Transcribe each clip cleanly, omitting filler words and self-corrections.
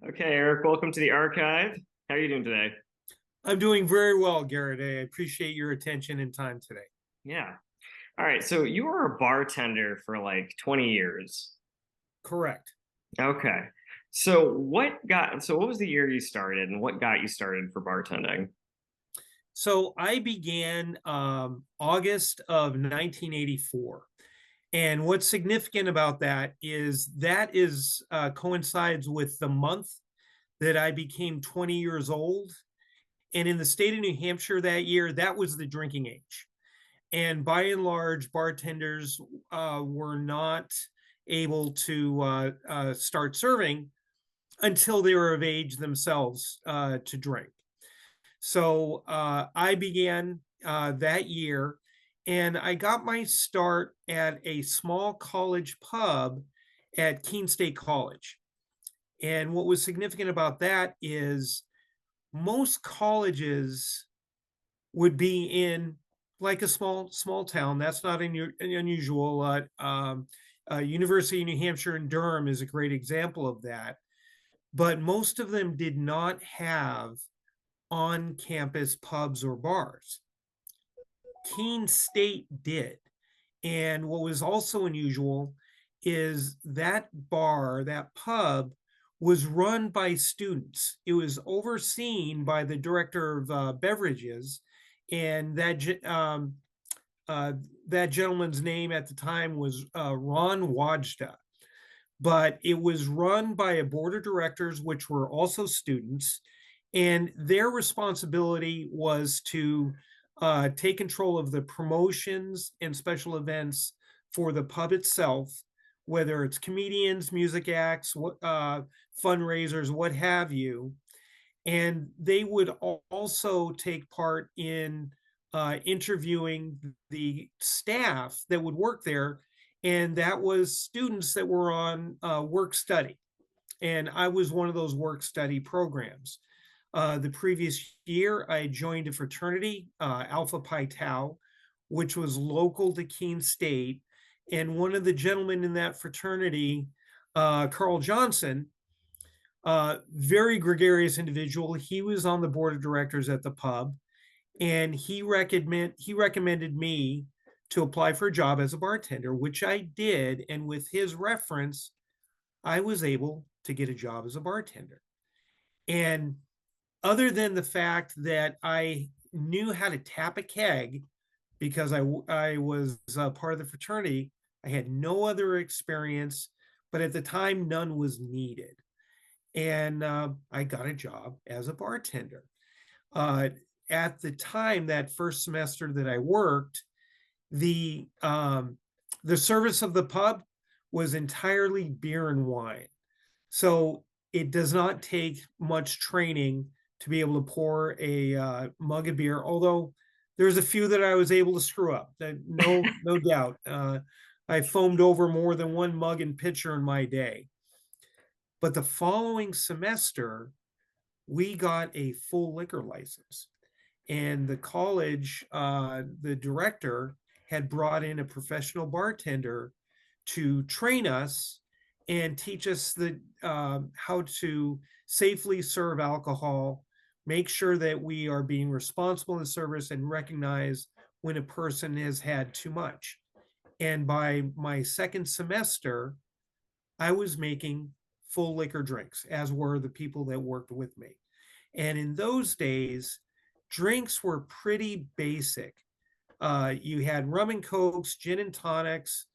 Okay, Eric, welcome to the archive. How are you doing today? I'm doing very well, Garrett. I appreciate your attention and time today. Yeah. All right, so you were a bartender for like 20 years. Correct. Okay. So what was the year you started and what got you started for bartending? So I began August of 1984. And what's significant about that is coincides with the month that I became 20 years old. And in the state of New Hampshire that year, that was the drinking age. And by and large, bartenders were not able to start serving until they were of age themselves to drink. So I began that year, and I got my start at a small college pub at Keene State College. And what was significant about that is most colleges would be in like a small town. That's not unusual. University of New Hampshire in Durham is a great example of that. But most of them did not have on campus pubs or bars. Keene State did. And what was also unusual is that bar, that pub, was run by students. It was overseen by the director of beverages, and uh, that gentleman's name at the time was Ron Wajda. But it was run by a board of directors, which were also students, and their responsibility was to take control of the promotions and special events for the pub itself, whether it's comedians, music acts, fundraisers, what have you. And they would also take part in interviewing the staff that would work there. And that was students that were on work study. And I was one of those work study programs. The previous year, I joined a fraternity, Alpha Pi Tau, which was local to Keene State. And one of the gentlemen in that fraternity, Carl Johnson, very gregarious individual. He was on the board of directors at the pub, and he recommended me to apply for a job as a bartender, which I did. And with his reference, I was able to get a job as a bartender. And other than the fact that I knew how to tap a keg because I was part of the fraternity, I had no other experience, but at the time, none was needed. And I got a job as a bartender. Uh, at the time, that first semester that I worked, the um, the service of the pub was entirely beer and wine. So it does not take much training to be able to pour a mug of beer. Although there's a few that I was able to screw up. No doubt. I foamed over more than one mug and pitcher in my day. But the following semester, we got a full liquor license. And the college, the director had brought in a professional bartender to train us and teach us how to safely serve alcohol, make sure that we are being responsible in the service, and recognize when a person has had too much. And by my second semester, I was making full liquor drinks, as were the people that worked with me. And in those days, drinks were pretty basic. You had rum and cokes, gin and tonics,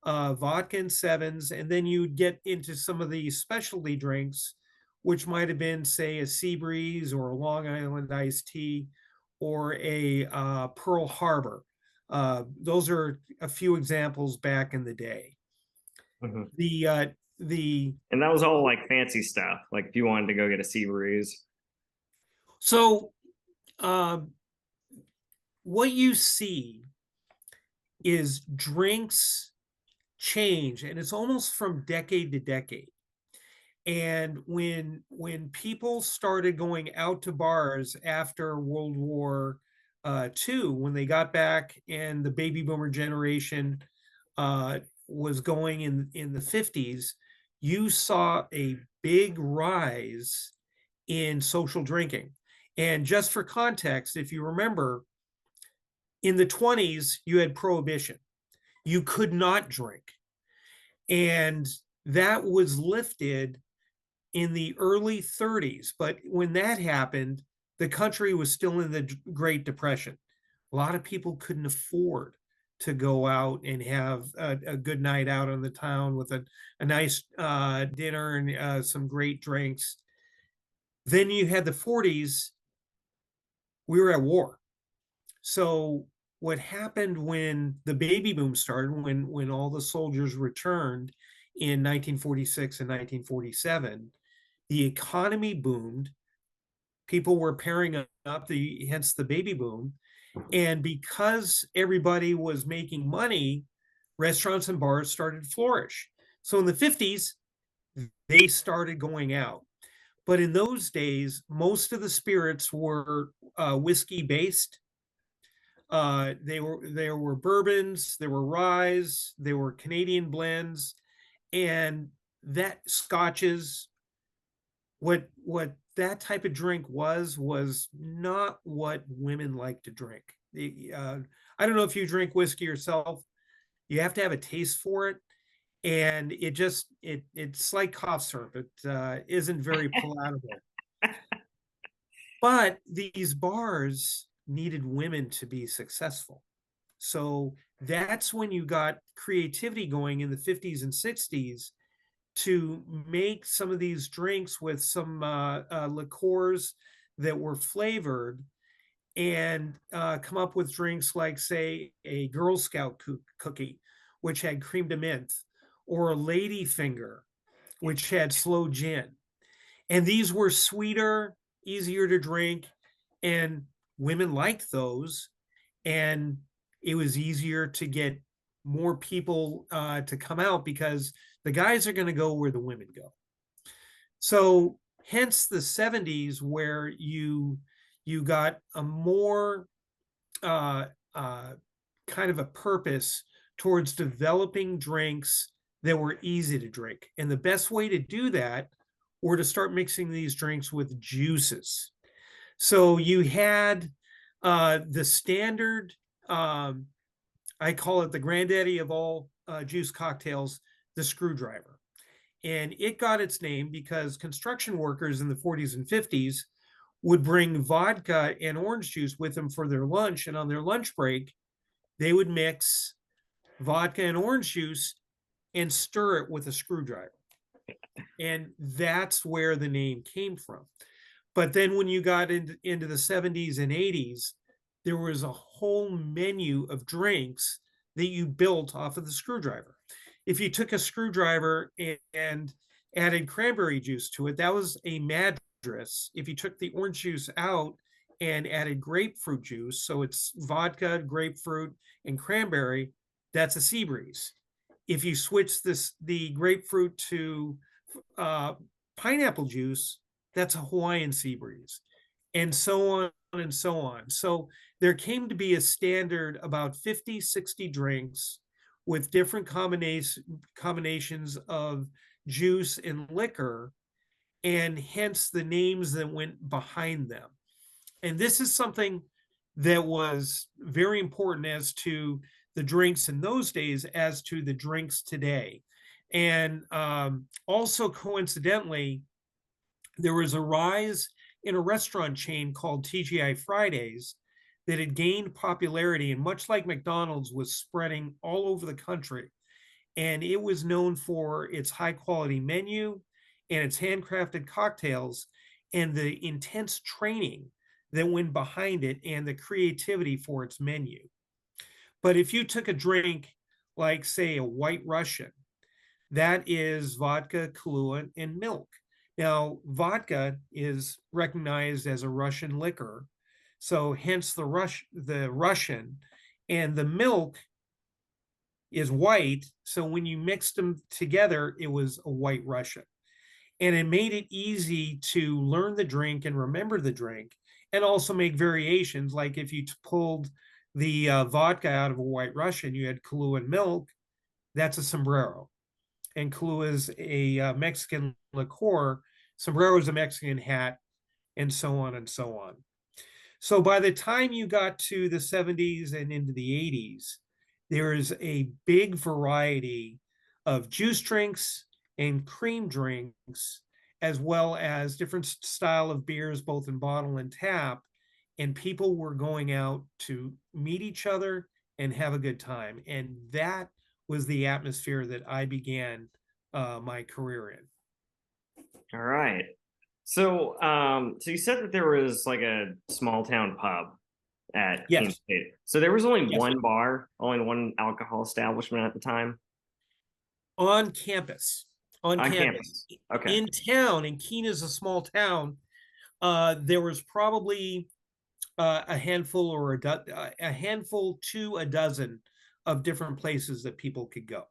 vodka and sevens, and then you'd get into some of the specialty drinks, which might have been, say, a sea breeze or a Long Island iced tea or a Pearl Harbor. Those are a few examples back in the day. Mhm. The uh, the And that was all like fancy stuff. Like if you wanted to go get a sea breeze. so um, what you see is drinks change, and it's almost from decade to decade. And when people started going out to bars after World War II, when they got back and the baby boomer generation was going in the 50s, you saw a big rise in social drinking. And just for context, if you remember, in the 20s, you had prohibition. You could not drink. And that was lifted in the early 30s. But when that happened, the country was still in the Great Depression. A lot of people couldn't afford to go out and have a good night out on the town with a nice dinner and some great drinks. Then you had the 40s, we were at war. So what happened when the baby boom started, when all the soldiers returned in 1946 and 1947, the economy boomed. People were pairing up, hence the baby boom. And because everybody was making money, restaurants and bars started to flourish. So in the 50s, they started going out. But in those days, most of the spirits were whiskey based. There were bourbons, there were ryes, there were Canadian blends, and that scotches. What that type of drink was not what women like to drink. I don't know if you drink whiskey yourself. You have to have a taste for it, and it's like cough syrup. It isn't very palatable. But these bars needed women to be successful. So that's when you got creativity going in the 50s and 60s to make some of these drinks with some liqueurs that were flavored and come up with drinks like, say, a Girl Scout cookie, which had cream de menthe, or a Lady Finger, which had sloe gin. And these were sweeter, easier to drink, and women liked those. And it was easier to get more people to come out because the guys are going to go where the women go. So hence the 70s, where you got a more uh, kind of a purpose towards developing drinks that were easy to drink. And the best way to do that were to start mixing these drinks with juices. So you had the standard, I call it the granddaddy of all juice cocktails, the screwdriver. And it got its name because construction workers in the 40s and 50s would bring vodka and orange juice with them for their lunch. And on their lunch break, they would mix vodka and orange juice and stir it with a screwdriver. And that's where the name came from. But then when you got into the 70s and 80s, there was a whole menu of drinks that you built off of the screwdriver. If you took a screwdriver and added cranberry juice to it, that was a Madras. If you took the orange juice out and added grapefruit juice, so it's vodka, grapefruit, and cranberry, that's a sea breeze. If you switch the grapefruit to pineapple juice, that's a Hawaiian sea breeze, and so on and so on. So there came to be a standard about 50, 60 drinks with different combinations of juice and liquor, and hence the names that went behind them. And this is something that was very important as to the drinks in those days as to the drinks today. And also coincidentally, there was a rise in a restaurant chain called TGI Fridays that had gained popularity, and much like McDonald's, was spreading all over the country. And it was known for its high quality menu and its handcrafted cocktails and the intense training that went behind it and the creativity for its menu. But if you took a drink like, say, a White Russian, that is vodka, Kahlua, and milk. Now, vodka is recognized as a Russian liquor, so hence the Russian, and the milk is white. So when you mixed them together, it was a White Russian, and it made it easy to learn the drink and remember the drink, and also make variations. Like if you pulled the vodka out of a White Russian, you had Kahlua and milk. That's a sombrero. and Kahlua is a Mexican liqueur. Sombrero is a Mexican hat, and so on and so on. So by the time you got to the 70s and into the 80s, there is a big variety of juice drinks and cream drinks, as well as different style of beers, both in bottle and tap. And people were going out to meet each other and have a good time. And that was the atmosphere that I began my career in. All right. So you said that there was like a small town pub at Keene Yes, State. So there was only yes. one bar, only one alcohol establishment at the time On campus. On on campus. campus. Okay. In town, and Keene is a small town, there was probably a handful or a handful to a dozen of different places that people could go.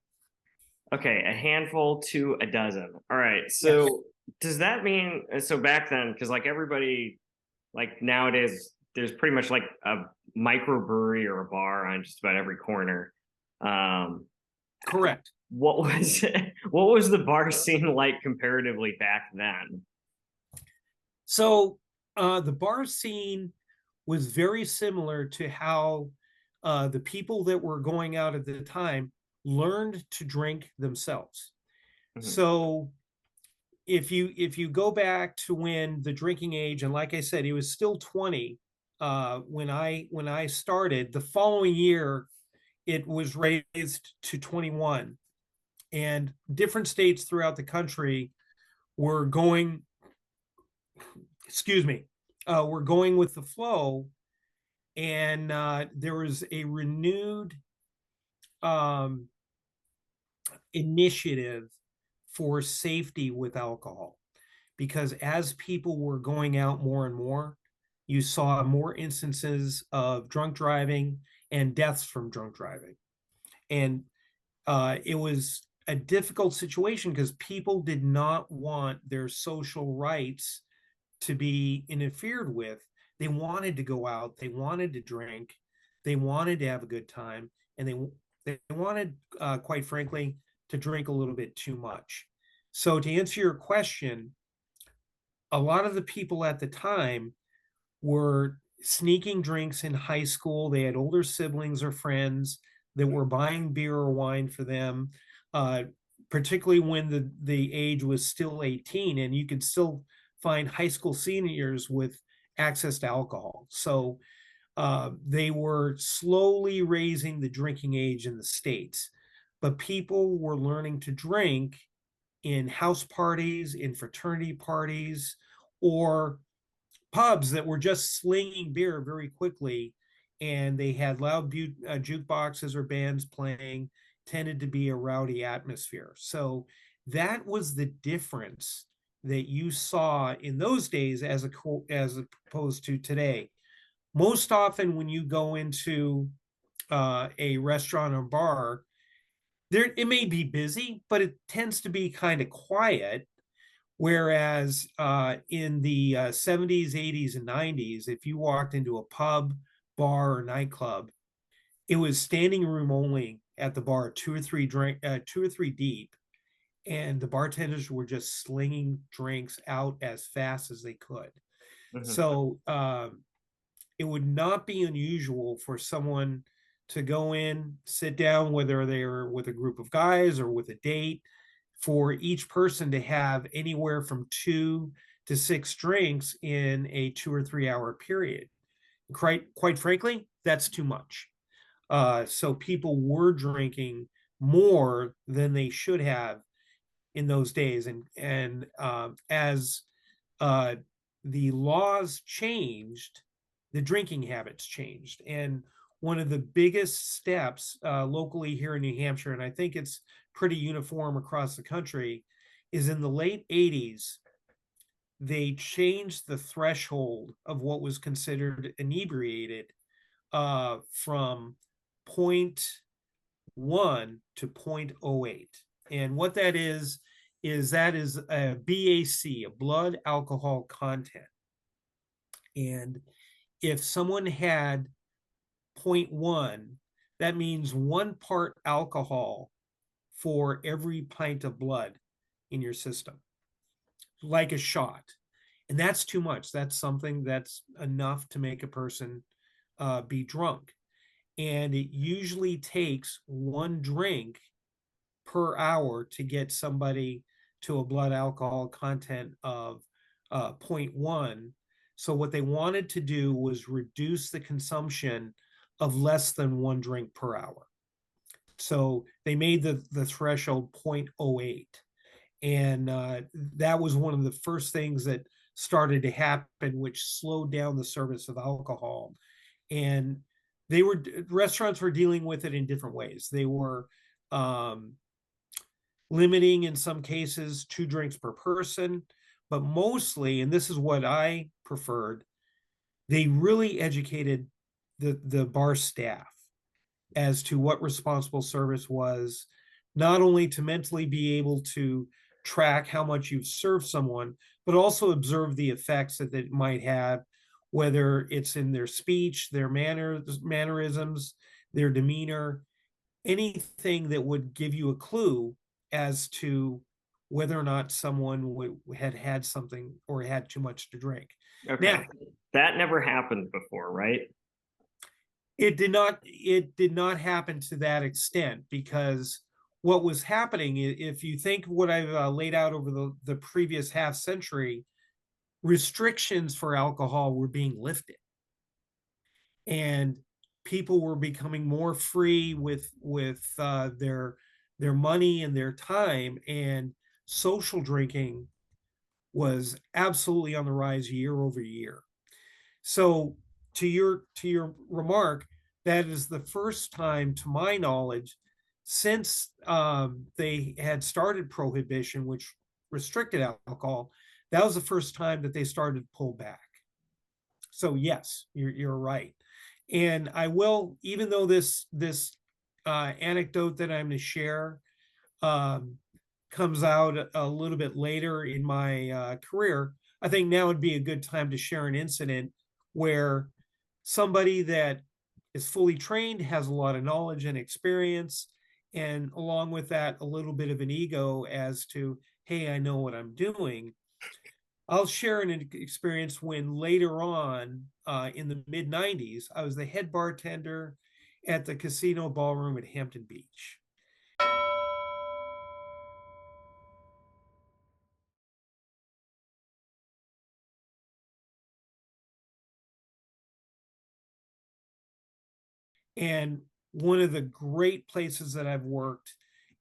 Okay, a handful to a dozen. All right. Yes. So does that mean so back then, because like everybody like nowadays there's pretty much like a microbrewery or a bar on just about every corner. Um, Correct. what was what was the bar scene like comparatively back then? So the bar scene was very similar to how the people that were going out at the time learned to drink themselves. Mhm. So if you go back to when the drinking age, and like I said, it was still 20 when I started. The following year, it was raised to 21, and different states throughout the country were going. Excuse me, were going with the flow, and there was a renewed um, initiative for safety with alcohol, because as people were going out more and more, you saw more instances of drunk driving and deaths from drunk driving. And it was a difficult situation because people did not want their social rights to be interfered with. They wanted to go out, they wanted to drink, they wanted to have a good time, and they wanted, quite frankly, to drink a little bit too much. So to answer your question, a lot of the people at the time were sneaking drinks in high school. They had older siblings or friends that were buying beer or wine for them, uh, particularly when the age was still 18, and you could still find high school seniors with access to alcohol. So they were slowly raising the drinking age in the States, but people were learning to drink in house parties, in fraternity parties, or pubs that were just slinging beer very quickly, and they had loud jukeboxes or bands playing. Tended to be a rowdy atmosphere. So that was the difference that you saw in those days as opposed to today. Most often when you go into a restaurant or bar, there it may be busy, but it tends to be kind of quiet. Whereas in the 70s, 80s, and 90s, if you walked into a pub, bar, or nightclub, it was standing room only at the bar, two or three deep, and the bartenders were just slinging drinks out as fast as they could. Mhm. So it would not be unusual for someone to go in, sit down, whether they're with a group of guys or with a date, for each person to have anywhere from 2 to 6 drinks in a 2 or 3 hour period. Quite frankly, that's too much. So people were drinking more than they should have in those days, and as uh, the laws changed, the drinking habits changed. And one of the biggest steps locally here in New Hampshire, and I think it's pretty uniform across the country, is in the late 80s, they changed the threshold of what was considered inebriated from point 1 to 0.08. And what that is a BAC, a blood alcohol content. And if someone had zero point 0.1, that means 1 part alcohol for every pint of blood in your system, like a shot. And that's too much. That's something that's enough to make a person be drunk. And it usually takes one drink per hour to get somebody to a blood alcohol content of 0.1. So what they wanted to do was reduce the consumption of less than one drink per hour. So they made the threshold 0.08. And that was one of the first things that started to happen, which slowed down the service of alcohol. And restaurants were dealing with it in different ways. They were limiting, in some cases, 2 drinks per person, but mostly, and this is what I preferred, they really educated the bar staff as to what responsible service was, not only to mentally be able to track how much you've served someone, but also observe the effects that it might have, whether it's in their speech, their mannerisms, their demeanor, anything that would give you a clue as to whether or not someone had had something or had too much to drink. Okay. Now, that never happened before, right? it did not happen to that extent, because what was happening, if you think what I've laid out over the previous half century, restrictions for alcohol were being lifted, and people were becoming more free with their money and their time, and social drinking was absolutely on the rise year over year. So to your remark, that is the first time, to my knowledge, since they had started prohibition, which restricted alcohol, that was the first time that they started to pull back. So yes, you're right. And I will, even though this anecdote that I'm going to share um, comes out a little bit later in my career, I think now would be a good time to share an incident where somebody that is fully trained, has a lot of knowledge and experience, and along with that, a little bit of an ego as to, hey, I know what I'm doing. I'll share an experience when later on in the mid 90s, I was the head bartender at the casino ballroom at Hampton Beach. And one of the great places that I've worked,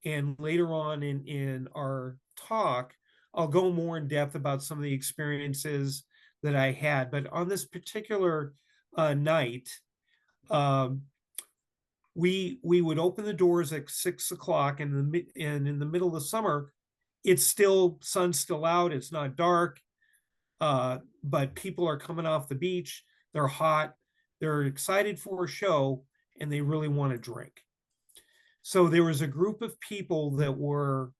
and later on in our talk, I'll go more in depth about some of the experiences that I had. But on this particular night, um, we would open the doors at 6 o'clock, and in the middle of the summer, it's still, sun's still out, it's not dark, but people are coming off the beach, they're hot, they're excited for a show, and they really want to drink. So there was a group of people that were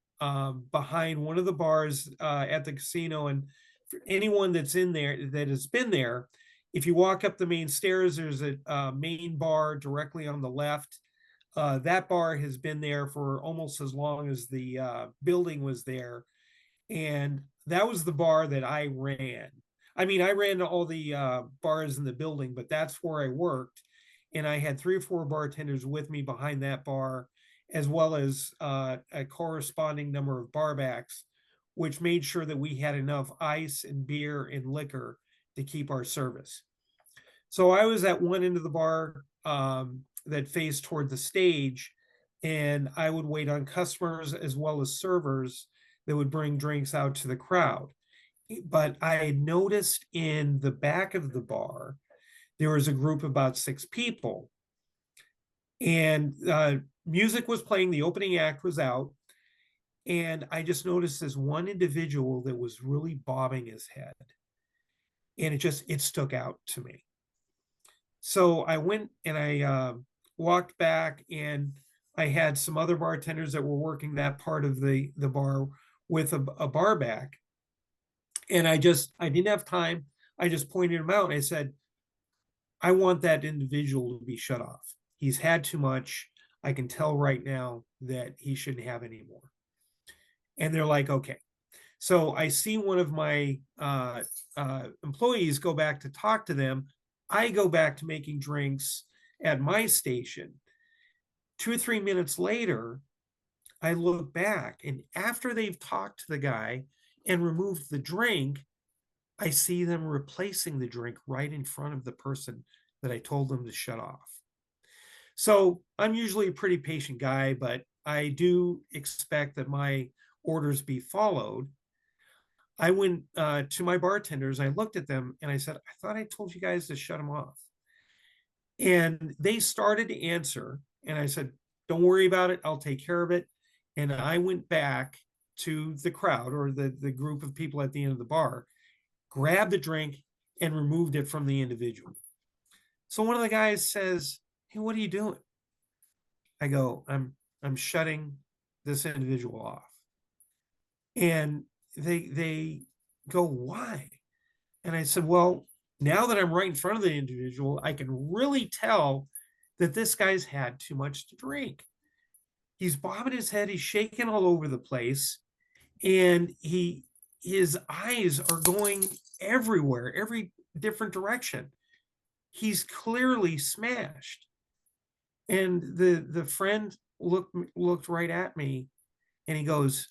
behind one of the bars at the casino. And for anyone that's in there, that has been there, if you walk up the main stairs, there's a main bar directly on the left. That bar has been there for almost as long as the building was there. And that was the bar that I ran. I mean, I ran all the bars in the building, but that's where I worked. And I had 3 or 4 bartenders with me behind that bar, as well as a corresponding number of barbacks, which made sure that we had enough ice and beer and liquor to keep our service. So I was at one end of the bar that faced toward the stage, and I would wait on customers as well as servers that would bring drinks out to the crowd. But I had noticed in the back of the bar, there was a group of about 6 people, and music was playing, the opening act was out, and I just noticed this one individual that was really bobbing his head, and it stuck out to me. So I went and I walked back, and I had some other bartenders that were working that part of the bar with a bar back, and I didn't have time. I just pointed him out, and I said, I want that individual to be shut off. He's had too much. I can tell right now that he shouldn't have any more. And they're like, okay. So I see one of my employees go back to talk to them. I go back to making drinks at my station. 2 or 3 minutes later, I look back, and after they've talked to the guy and removed the drink, I see them replacing the drink right in front of the person that I told them to shut off. So I'm usually a pretty patient guy, but I do expect that my orders be followed. I went to my bartenders, I looked at them and I said, I thought I told you guys to shut them off. And they started to answer. And I said, don't worry about it. I'll take care of it. And I went back to the crowd, or the group of people at the end of the bar, grabbed the drink and removed it from the individual. So one of the guys says, hey, what are you doing? I go, I'm shutting this individual off. And they go, why? And I said, well, now that I'm right in front of the individual, I can really tell that this guy's had too much to drink. He's bobbing his head, he's shaking all over the place, and his eyes are going everywhere, every different direction. He's clearly smashed. And the friend looked right at me and he goes,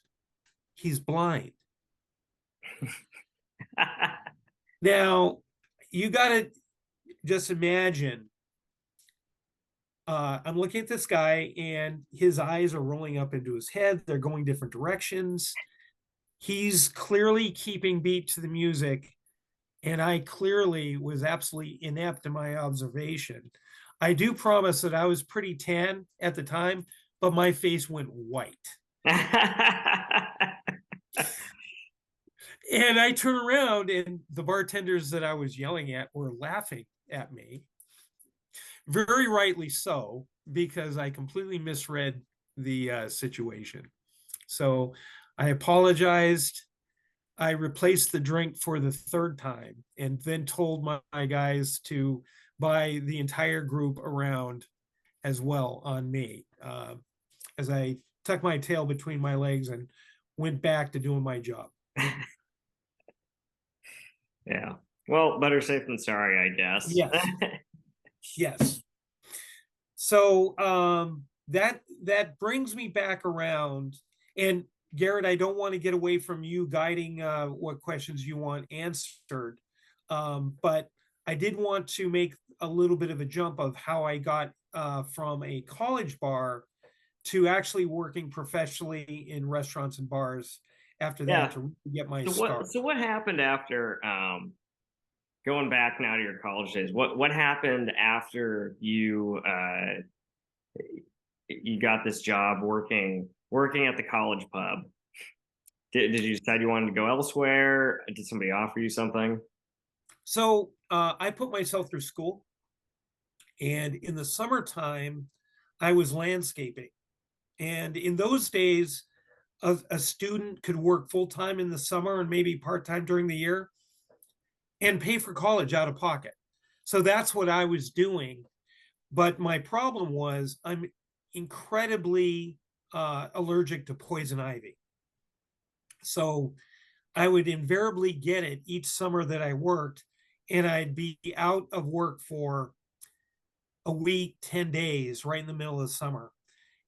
he's blind. Now, you got to just imagine, I'm looking at this guy and his eyes are rolling up into his head. They're going different directions. He's clearly keeping beat to the music. And I clearly was absolutely inept in my observation. I do promise that I was pretty tan at the time, but my face went white. And I turn around and the bartenders that I was yelling at were laughing at me. Very rightly so, because I completely misread the situation. So I apologized. I replaced the drink for the third time and then told my guys to buy the entire group around as well on me, as I tucked my tail between my legs and went back to doing my job. Yeah. Well, better safe than sorry, I guess. Yes. Yes. So that brings me back around. And Garrett, I don't want to get away from you guiding what questions you want answered, but I did want to make a little bit of a jump of how I got from a college bar to actually working professionally in restaurants and bars after that Yeah. to get my So start. what happened after going back now to your college days? What happened after you got this job working at the college pub? Did you decide you wanted to go elsewhere? Did somebody offer you something? So I put myself through school, and in the summertime, I was landscaping. And in those days, a student could work full time in the summer and maybe part time during the year and pay for college out of pocket. So that's what I was doing. But my problem was I'm incredibly allergic to poison ivy. So I would invariably get it each summer that I worked, and I'd be out of work for a week, 10 days, right in the middle of the summer.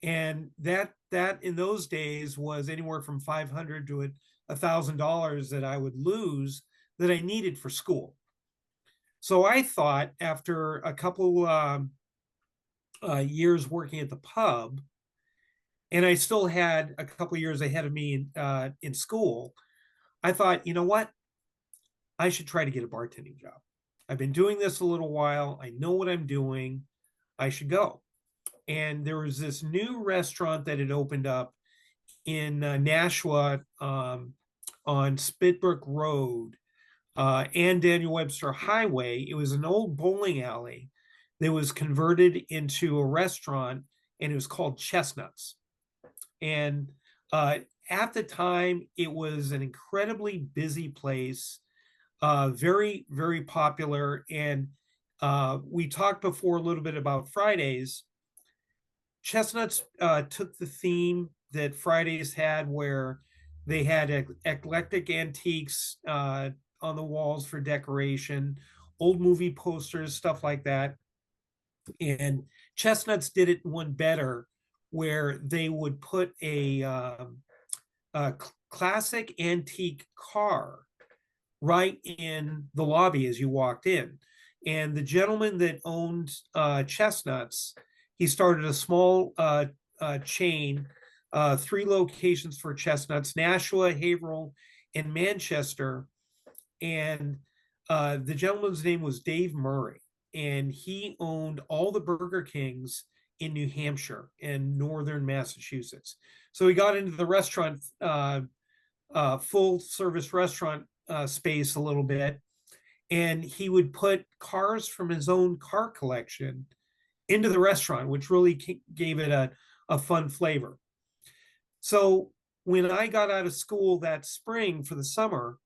And that in those days was anywhere from $500 to $1,000 that I would lose that I needed for school. So I thought after a couple years working at the pub, and I still had a couple years ahead of me in school, I thought, you know what? I should try to get a bartending job. I've been doing this a little while. I know what I'm doing. I should go. And there was this new restaurant that had opened up in Nashua on Spitbrook Road and Daniel Webster Highway. It was an old bowling alley that was converted into a restaurant, and it was called Chestnuts. And at the time, it was an incredibly busy place, very, very popular. And we talked before a little bit about Fridays. Chestnuts took the theme that Fridays had, where they had eclectic antiques on the walls for decoration, old movie posters, stuff like that. And Chestnuts did it one better, where they would put a classic antique car right in the lobby as you walked in. And the gentleman that owned Chestnuts, he started a small chain, 3 locations for Chestnuts: Nashua, Haverhill, and Manchester. And the gentleman's name was Dave Murray, and he owned all the Burger Kings in New Hampshire and northern Massachusetts. So he got into the restaurant, full service restaurant space a little bit, and he would put cars from his own car collection into the restaurant, which really gave it a fun flavor. So when I got out of school that spring for the summer,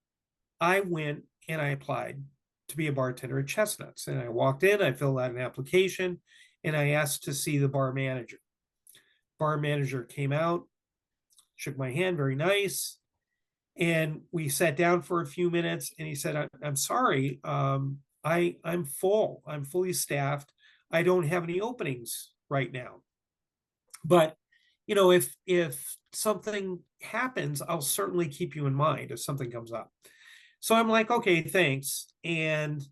I went and I applied to be a bartender at Chestnuts. And I walked in, I filled out an application, and I asked to see the bar manager. Bar manager came out, shook my hand, very nice. And we sat down for a few minutes, and he said, I'm sorry, I'm full. I'm fully staffed. I don't have any openings right now. But if something happens, I'll certainly keep you in mind if something comes up. So I'm like, okay, thanks. And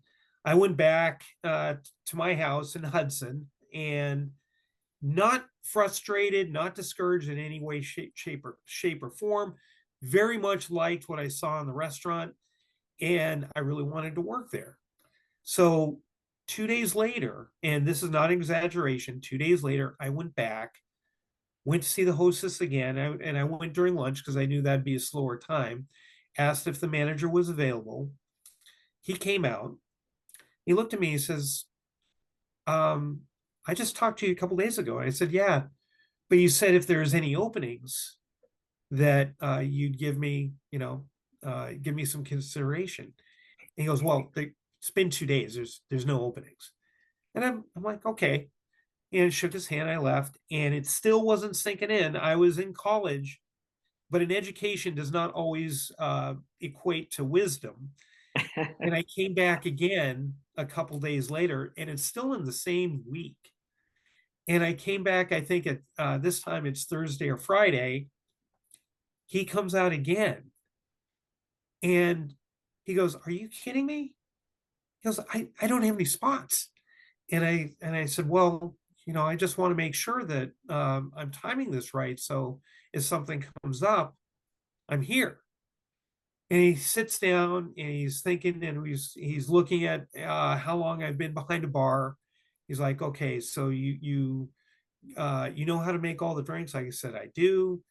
I went back to my house in Hudson, and not frustrated, not discouraged in any way, shape or form. Very much liked what I saw in the restaurant, and I really wanted to work there. So 2 days later, and this is not an exaggeration, 2 days later, I went back, went to see the hostess again, and I went during lunch because I knew that'd be a slower time. Asked if the manager was available. He came out. He looked at me. He says, I just talked to you a couple days ago. And I said, yeah, but you said if there's any openings that you'd give me, give me some consideration. And he goes, well, it's been 2 days. There's no openings. And I'm like, okay. And shook his hand. I left, and it still wasn't sinking in. I was in college, but an education does not always equate to wisdom. And I came back again a couple days later, and it's still in the same week. And I came back, I think at this time it's Thursday or Friday. He comes out again, and he goes, "Are you kidding me?" He goes, I don't have any spots. And I said, well, I just want to make sure that I'm timing this right. So if something comes up, I'm here. And he sits down and he's thinking, and he's looking at how long I've been behind a bar. He's like, okay, so you know how to make all the drinks? Like I said, I do.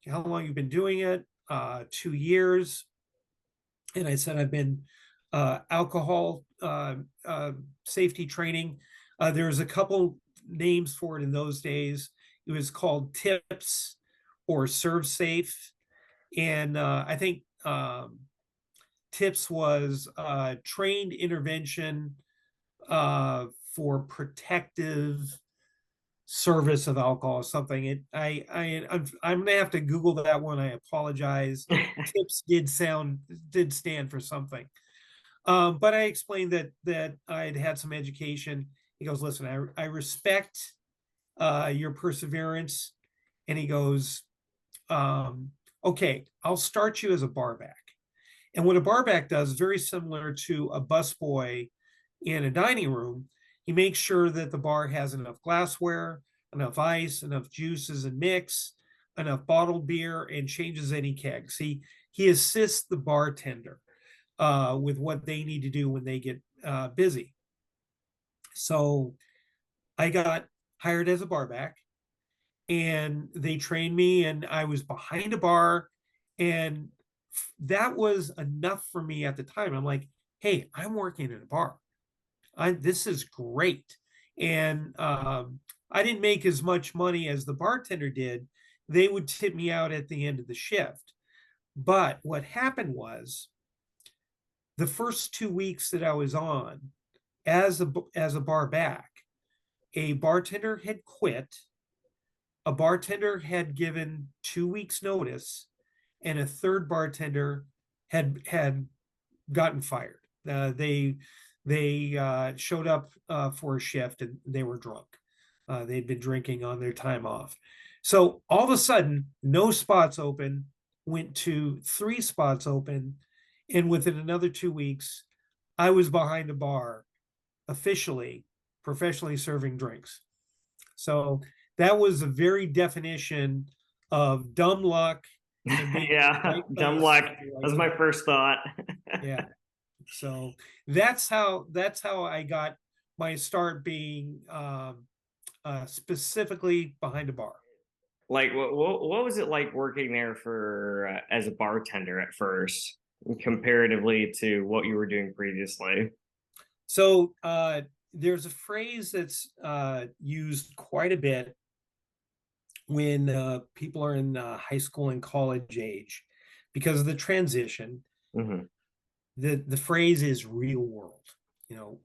How long you've been doing it? 2 years. And I said, I've been alcohol safety training. There's a couple names for it in those days. It was called TIPS or Serve Safe. And I think TIPS was trained intervention for protective service of alcohol or something. I'm gonna have to Google that one. I apologize. TIPS did stand for something. But I explained that I'd had some education. He goes, listen, I respect your perseverance. And he goes, okay, I'll start you as a barback. And what a barback does, very similar to a busboy in a dining room, he makes sure that the bar has enough glassware, enough ice, enough juices and mix, enough bottled beer, and changes any kegs. He assists the bartender with what they need to do when they get busy. So I got hired as a barback, and they trained me, and I was behind a bar, and that was enough for me at the time. I'm like, hey, I'm working in a bar. This is great. And I didn't make as much money as the bartender did. They would tip me out at the end of the shift. But what happened was, the first 2 weeks that I was on as a bar back, a bartender had quit, a bartender had given 2 weeks notice, and a third bartender had gotten fired. They showed up for a shift and they were drunk. They'd been drinking on their time off. So all of a sudden, no spots open, went to 3 spots open, and within another 2 weeks, I was behind a bar, officially, professionally serving drinks. So that was the very definition of dumb luck and being in the Yeah, right dumb place luck. at the right That's my time. first thought. Yeah. So that's how I got my start being specifically behind a bar. Like, what was it like working there for as a bartender at first, comparatively to what you were doing previously? So there's a phrase that's used quite a bit when people are in high school and college age because of the transition. Hmm. The phrase is real world.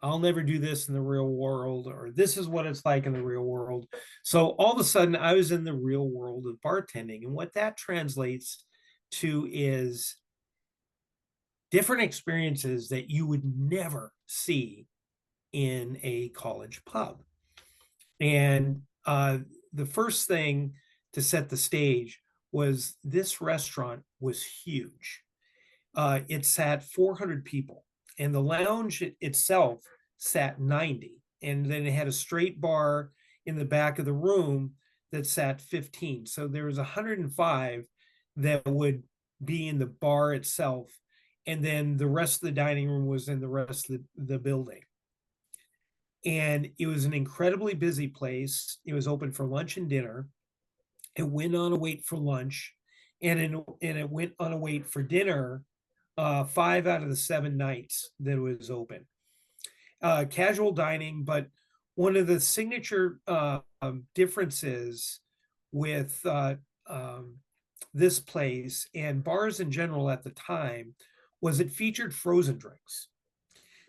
I'll never do this in the real world, or this is what it's like in the real world. So all of a sudden I was in the real world of bartending, and what that translates to is different experiences that you would never see in a college pub. And the first thing to set the stage was this restaurant was huge. It sat 400 people, and the lounge itself sat 90. And then it had a straight bar in the back of the room that sat 15. So there was 105 that would be in the bar itself. And then the rest of the dining room was in the rest of the building. And it was an incredibly busy place. It was open for lunch and dinner. It went on a wait for lunch, and it went on a wait for dinner 5 out of the 7 nights that it was open. Casual dining, but one of the signature differences with this place and bars in general at the time was it featured frozen drinks.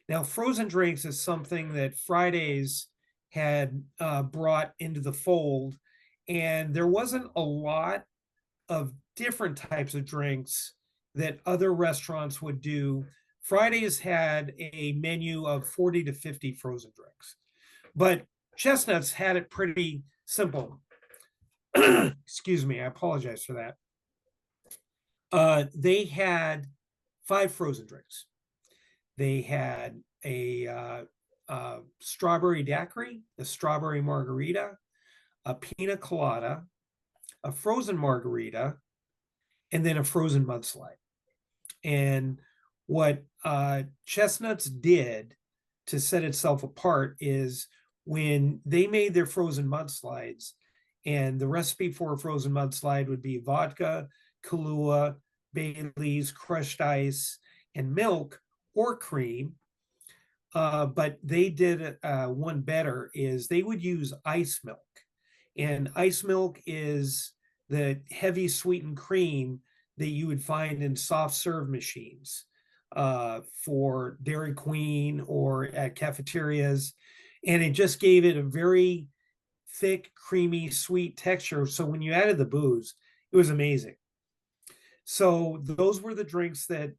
Now, frozen drinks is something that Fridays had brought into the fold, and there wasn't a lot of different types of drinks that other restaurants would do. Fridays had a menu of 40 to 50 frozen drinks, but Chestnuts had it pretty simple. Excuse me, I apologize for that. They had 5 frozen drinks. They had a strawberry daiquiri, a strawberry margarita, a pina colada, a frozen margarita, and then a frozen mudslide. And what Chestnuts did to set itself apart is when they made their frozen mudslides, and the recipe for a frozen mudslide would be vodka, Kahlua, Bailey's, crushed ice, and milk or cream. But they did one better, is they would use ice milk. And ice milk is the heavy sweetened cream that you would find in soft serve machines for Dairy Queen or at cafeterias. And it just gave it a very thick, creamy, sweet texture. So when you added the booze, it was amazing. So those were the drinks that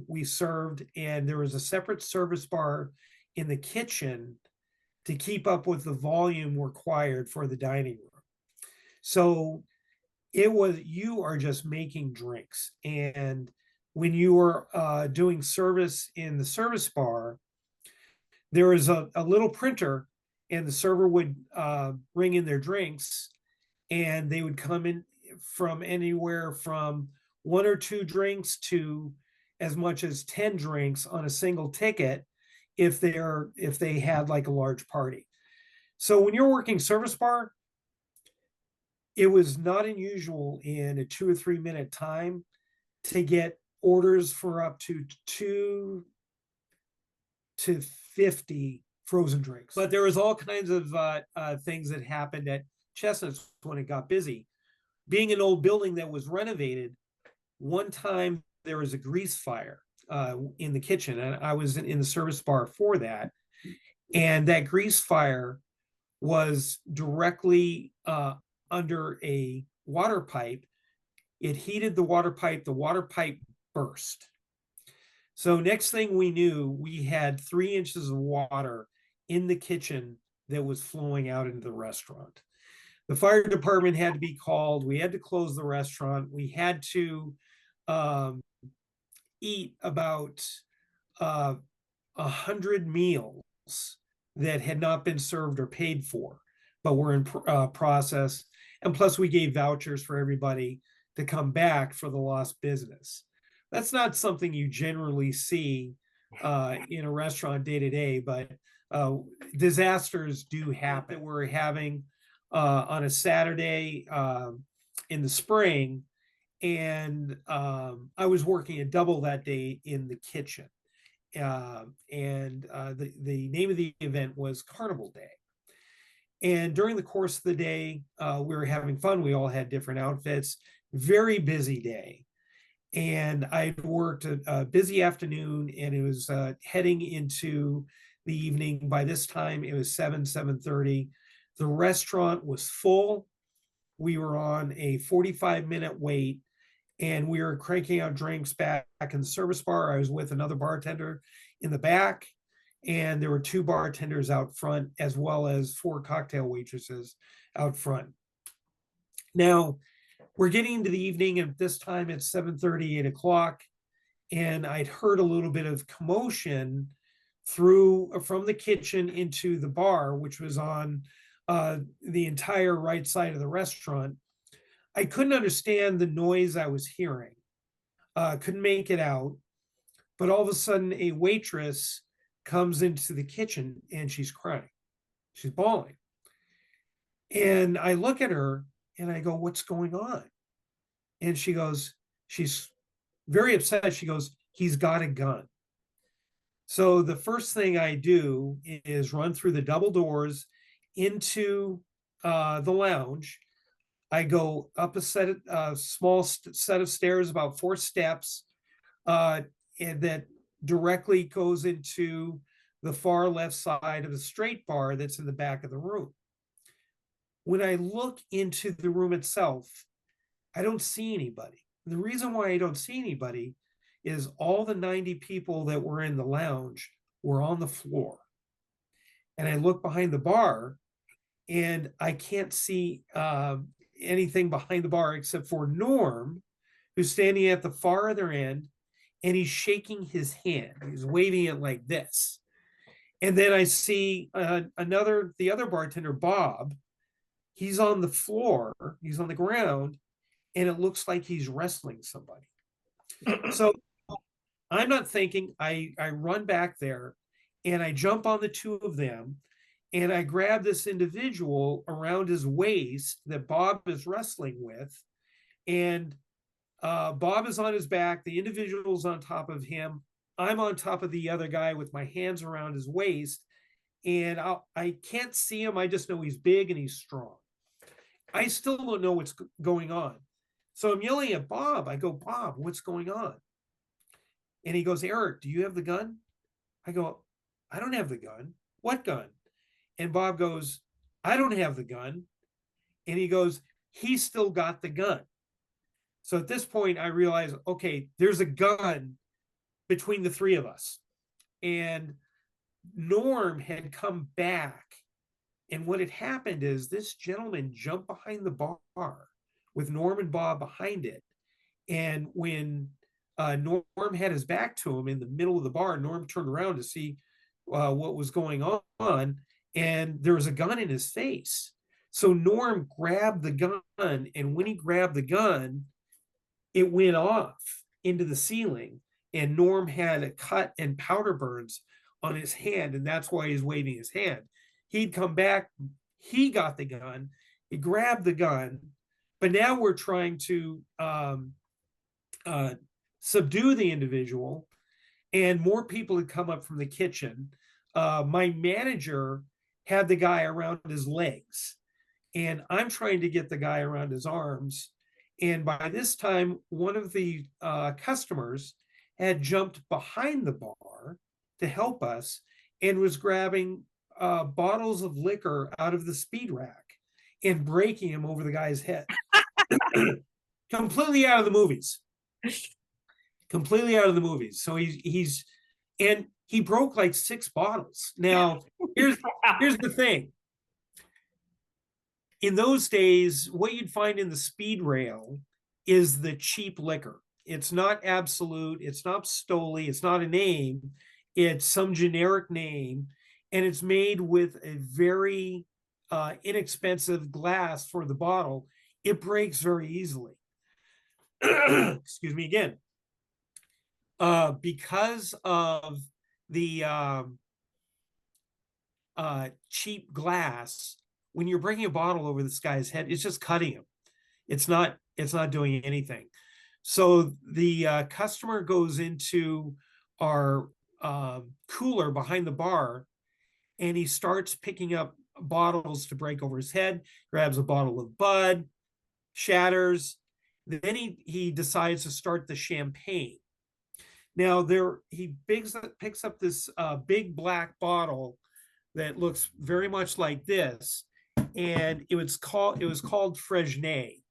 we served, and there was a separate service bar in the kitchen to keep up with the volume required for the dining room. So you are just making drinks. And when you were doing service in the service bar, there was a little printer, and the server would bring in their drinks, and they would come in from anywhere from 1 or 2 drinks to as much as 10 drinks on a single ticket if they had like a large party. So when you're working service bar, it was not unusual in a 2 or 3 minute time to get orders for up to 2 to 50 frozen drinks. But there was all kinds of things that happened at Chestnuts when it got busy. Being an old building that was renovated, one time there was a grease fire in the kitchen, and I was in the service bar for that. And that grease fire was directly under a water pipe. It heated the water pipe burst. So next thing we knew, we had 3 inches of water in the kitchen that was flowing out into the restaurant. The fire department had to be called. We had to close the restaurant. We had to um, eat about 100 meals that had not been served or paid for, but were in process. And plus, we gave vouchers for everybody to come back for the lost business. That's not something you generally see in a restaurant day to day, but disasters do happen. We're having on a Saturday in the spring, and I was working a double that day in the kitchen. The name of the event was Carnival Day. And during the course of the day, we were having fun. We all had different outfits. Very busy day. And I worked a busy afternoon, and it was heading into the evening. By this time, it was 7:30. The restaurant was full. We were on a 45-minute wait, and we were cranking out drinks back in the service bar. I was with another bartender in the back, and there were 2 bartenders out front, as well as 4 cocktail waitresses out front. Now, we're getting into the evening, and at this time it's 7:30, 8 o'clock, and I'd heard a little bit of commotion from the kitchen into the bar, which was on the entire right side of the restaurant. I couldn't understand the noise I was hearing. Couldn't make it out. But all of a sudden, a waitress comes into the kitchen and she's crying. She's bawling. And I look at her and I go, "What's going on?" And she goes, she's very upset. She goes, "He's got a gun." So the first thing I do is run through the double doors into the lounge. I go up a small set of stairs, about 4 steps, and that directly goes into the far left side of the straight bar that's in the back of the room. When I look into the room itself, I don't see anybody. The reason why I don't see anybody is all the 90 people that were in the lounge were on the floor. And I look behind the bar, and I can't see anything behind the bar except for Norm, who's standing at the far other end, and he's shaking his hand. He's waving it like this. And then I see the other bartender, Bob. He's on the floor, he's on the ground, and it looks like he's wrestling somebody. So I'm not thinking. I run back there, and I jump on the 2 of them, and I grab this individual around his waist that Bob is wrestling with, and Bob is on his back. The individual's on top of him. I'm on top of the other guy with my hands around his waist, and I can't see him. I just know he's big and he's strong. I still don't know what's going on. So I'm yelling at Bob. I go, "Bob, what's going on?" And he goes, "Eric, do you have the gun?" I go, "I don't have the gun." "What gun?" And Bob goes, "I don't have the gun." And he goes, "He's still got the gun." So at this point, I realize, okay, there's a gun between the 3 of us. And Norm had come back. And what had happened is this gentleman jumped behind the bar with Norm and Bob behind it. And when Norm had his back to him in the middle of the bar, Norm turned around to see what was going on. And there was a gun in his face. So Norm grabbed the gun. And when he grabbed the gun, it went off into the ceiling. And Norm had a cut and powder burns on his hand. And that's why he's waving his hand. He'd come back. He got the gun. He grabbed the gun. But now we're trying to subdue the individual. And more people had come up from the kitchen. My manager had the guy around his legs. And I'm trying to get the guy around his arms. And by this time, one of the customers had jumped behind the bar to help us and was grabbing bottles of liquor out of the speed rack and breaking him over the guy's head. Completely out of the movies. Completely out of the movies. So he's and he broke like 6 bottles. Now, here's the thing. In those days, what you'd find in the speed rail is the cheap liquor. It's not Absolute, it's not Stoli, it's not a name, it's some generic name, and it's made with a very inexpensive glass for the bottle. It breaks very easily. Excuse me again. Because of the cheap glass, when you're breaking a bottle over this guy's head, it's just cutting him. It's not doing anything. So the customer goes into our cooler behind the bar, and he starts picking up bottles to break over his head, grabs a bottle of Bud, shatters. Then he decides to start the champagne. Now he picks up this big black bottle that looks very much like this, and it was called Fresnay,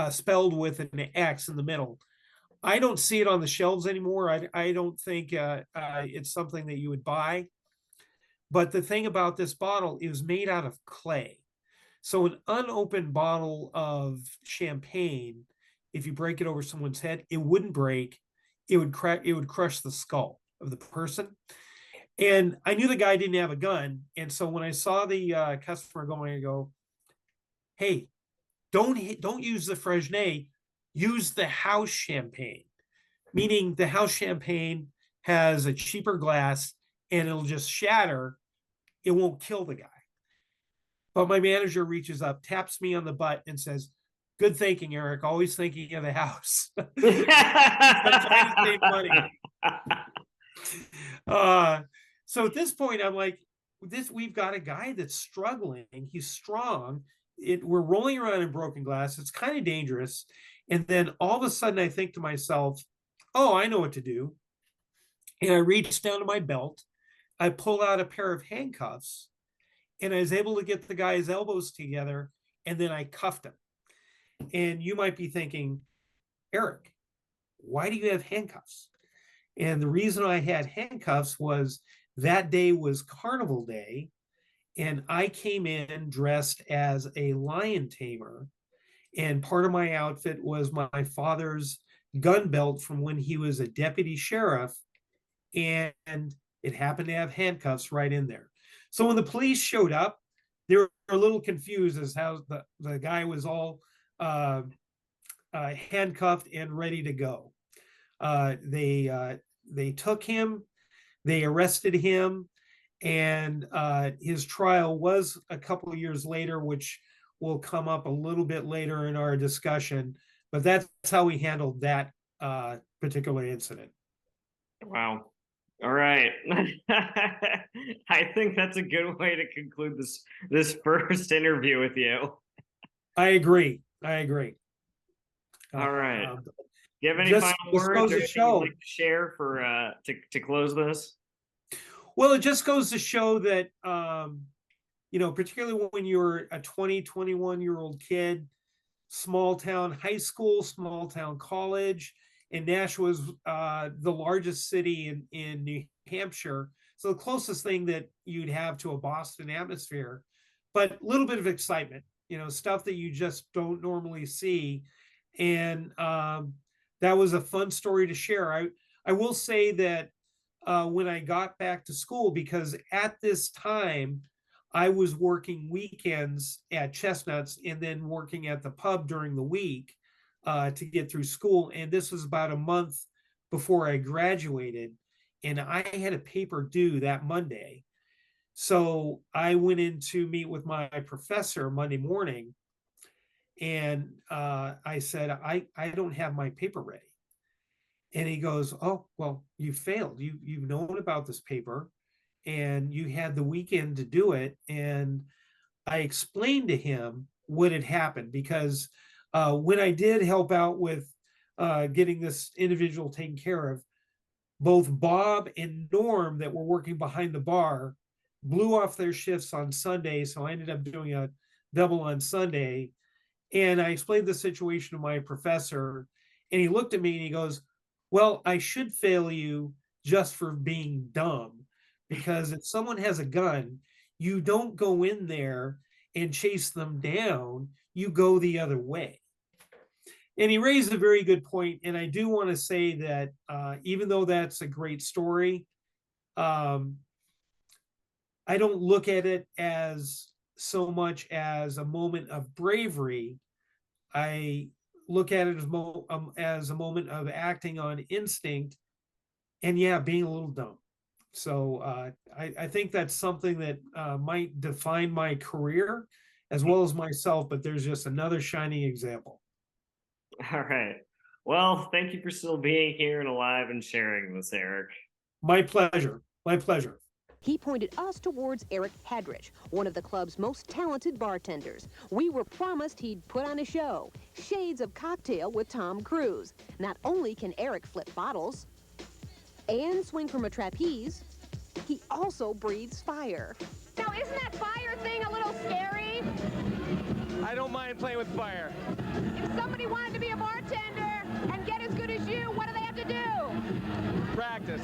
spelled with an X in the middle. I don't see it on the shelves anymore. I don't think it's something that you would buy. But the thing about this bottle, it was made out of clay. So an unopened bottle of champagne, if you break it over someone's head, it wouldn't break. It would crack. It would crush the skull of the person. And I knew the guy didn't have a gun. And so when I saw the customer going, I go, "Hey, don't use the Fresnay. Use the house champagne." Meaning the house champagne has a cheaper glass and it'll just shatter. It won't kill the guy. But my manager reaches up, taps me on the butt, and says, "Good thinking, Eric. Always thinking of the house." I'm trying to save money. So at this point, I'm like, we've got a guy that's struggling. He's strong. We're rolling around in broken glass. It's kind of dangerous. And then all of a sudden, I think to myself, "Oh, I know what to do." And I reach down to my belt. I pull out a pair of handcuffs, and I was able to get the guy's elbows together, and then I cuffed him. And you might be thinking, "Eric, why do you have handcuffs?" And the reason I had handcuffs was that day was Carnival Day, and I came in dressed as a lion tamer. And part of my outfit was my father's gun belt from when he was a deputy sheriff, and it happened to have handcuffs right in there. So when the police showed up, they were a little confused as how the guy was all handcuffed and ready to go. They took him, they arrested him, and his trial was a couple of years later, which will come up a little bit later in our discussion. But that's how we handled that particular incident. Wow. All right. I think that's a good way to conclude this first interview with you. I agree. All right. Do you have any Just final words goes or to anything show. you'd like to share for to close this? Well, it just goes to show that particularly when you're a 20, 21-year-old kid, small town high school, small town college, and Nashua is the largest city in New Hampshire. So the closest thing that you'd have to a Boston atmosphere, but a little bit of excitement, stuff that you just don't normally see. And that was a fun story to share. I will say that when I got back to school, because at this time, I was working weekends at Chestnuts and then working at the pub during the week to get through school. And this was about a month before I graduated. And I had a paper due that Monday. So I went in to meet with my professor Monday morning. And I said, I don't have my paper ready. And he goes, "Oh, well, you failed. You've known about this paper and you had the weekend to do it." And I explained to him what had happened, because when I did help out with getting this individual taken care of, both Bob and Norm that were working behind the bar blew off their shifts on Sunday. So I ended up doing double on Sunday. And I explained the situation to my professor, and he looked at me and he goes, well, I should fail you just for being dumb, because if someone has a gun, you don't go in there and chase them down, you go the other way. And he raised a very good point. And I do want to say that even though that's a great story, um, I don't look at it as so much as a moment of bravery. I look at it as a moment of acting on instinct, and yeah, being a little dumb. So I think that's something that might define my career as well as myself, but there's just another shining example. All right. Well, thank you for still being here and alive and sharing this, Eric. My pleasure. My pleasure. He pointed us towards Eric Hadrych, one of the club's most talented bartenders. We were promised he'd put on a show. Shades of Cocktail with Tom Cruise. Not only can Eric flip bottles and swing from a trapeze, he also breathes fire. Now, isn't that fire thing a little scary? I don't mind playing with fire. If somebody wanted to be a bartender and get as good as you, what do they have to do? Practice.